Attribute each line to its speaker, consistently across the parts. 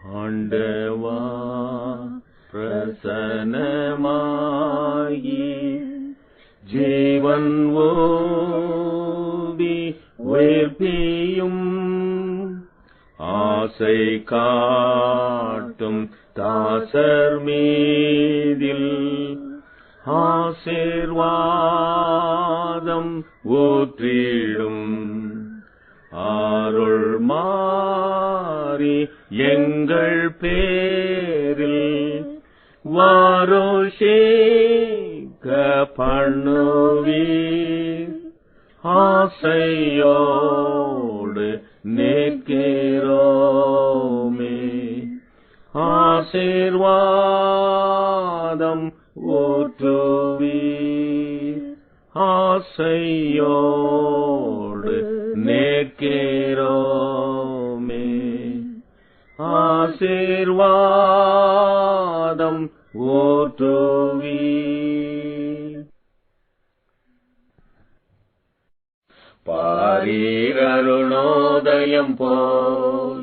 Speaker 1: ஆண்டவா பிரசன்னமாகி ஜீவன் ஓதி உயிர்ப்பியும் ஆசை காட்டும் தாசர் மீதில் ஆசீர்வாதம் ஊற்றிடும் அருள் மாறி எங்கள் பேரில் வாரோஷேக பண்ணுவீர் ஆசையோடு நிற்கிறோமே ஆசீர்வாதம் ஊற்றுவீர் ஆசையோடு நிற்கிறோமே ஆசீர்வாதம் ஊற்றுவீர். பாரீரருணோதயம் போல்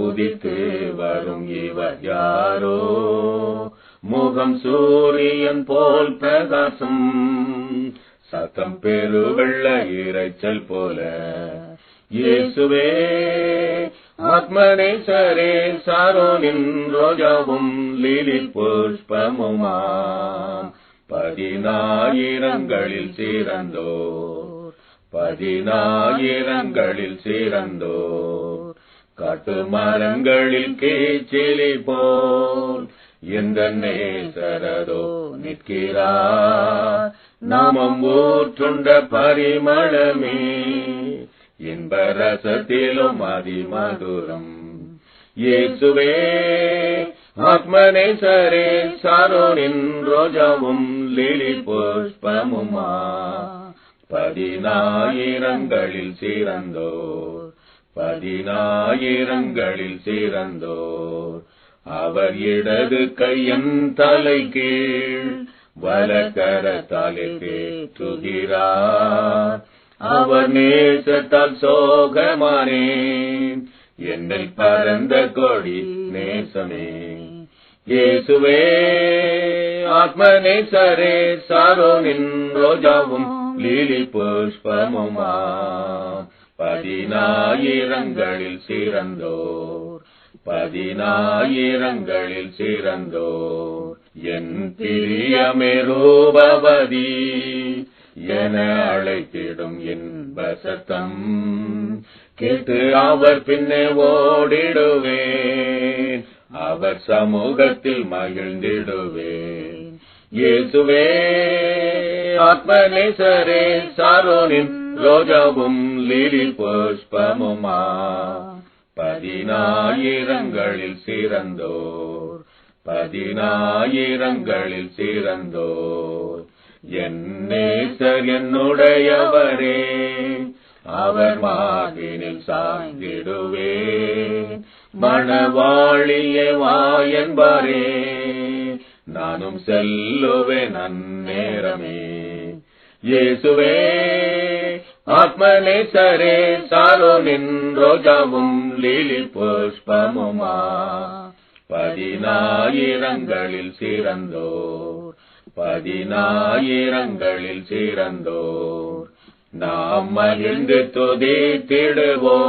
Speaker 1: உதித்து வரும் இவர் யாரோ, முகம் சூரியன் போல் பிரகாசம், சத்தம் பெருவெள்ள இரைச்சல் போல. இயேசுவே ஆத்மநேசரே, சாரோனின் ரோஜாவும் லீலி புஷ்பமுமாம், 10,000ங்களில் சிறந்தோர், 10,000ங்களில் சிறந்தோர். காட்டு மரங்களில் கீச்சிலி போல் எந்த நேசரதோ நிற்கிறார், நாமம் ஊற்றுண்ட பரிமளமே, இன்ப ரசத்திலும் அதிமதுரம். இயேசுவே ஆத்மநேசரே, சாரோனின் ரோஜாவும் லீலி புஷ்பமுமா, 10,000ங்களில் சிறந்தோர், 10,000ங்களில் சிறந்தோர். அவர் இடது கையின் தலை கீழ் வலக்கரத்தாலே தேற்றுகிறார், அவர் நேசத்தால் சோகமானேன், என்னை பரந்த கொடி நேசமே. இயேசுவே ஆத்மநேசரே, சாரோனின் ரோஜாவும் லீலி புஷ்பமுமா, 10,000ங்களில் சிறந்தோர், 10,000ங்களில் சிறந்தோர். என் பிரியமே ரூபவதி என அழைத்திடும் இன்ப சத்தம் கேட்டு அவர் பின்னே ஓடிடுவேன், அவர் சமூகத்தில் மகிழ்ந்திடுவேன். இயேசுவே ஆத்மநேசரே, சாரோனின் ரோஜாவும் லீலி புஷ்பமுமா, 10,000ங்களில் சிறந்தோர், 10,000ங்களில் சிறந்தோர். என் நேசர் என்னுடையவரே, அவர் மார்பினில் சாய்ந்திடுவேன், மணவாழியே வா என்பாரே, நானும் செல்லுவேன் அந்நேரமே. இயேசுவே ஆத்மநேசரே, சாரோனின் ரோஜாவும் லீலி புஷ்பமுமா, 10,000ங்களில் சிறந்தோர், 10,000ங்களில் சிறந்தோர். நாம் மகிழ்ந்து துதித்திடுவோம்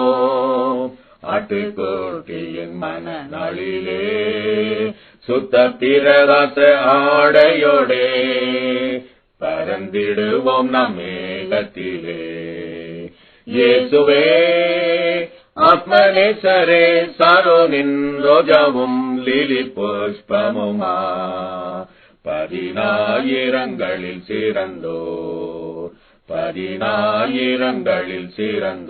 Speaker 1: ஆட்டுக்குட்டியின் மனநாளிலே, சுத்த பிரகாச ஆடையோடே பறந்திடுவோம் நம் மேகத்திலே. இயேசுவே ஆத்மநேசரே, சாரோனின் ரோஜாவும் லீலி புஷ்பமுமா, 10,000ங்களில் சிறந்தோர், 10,000ங்களில் சிறந்தோர்.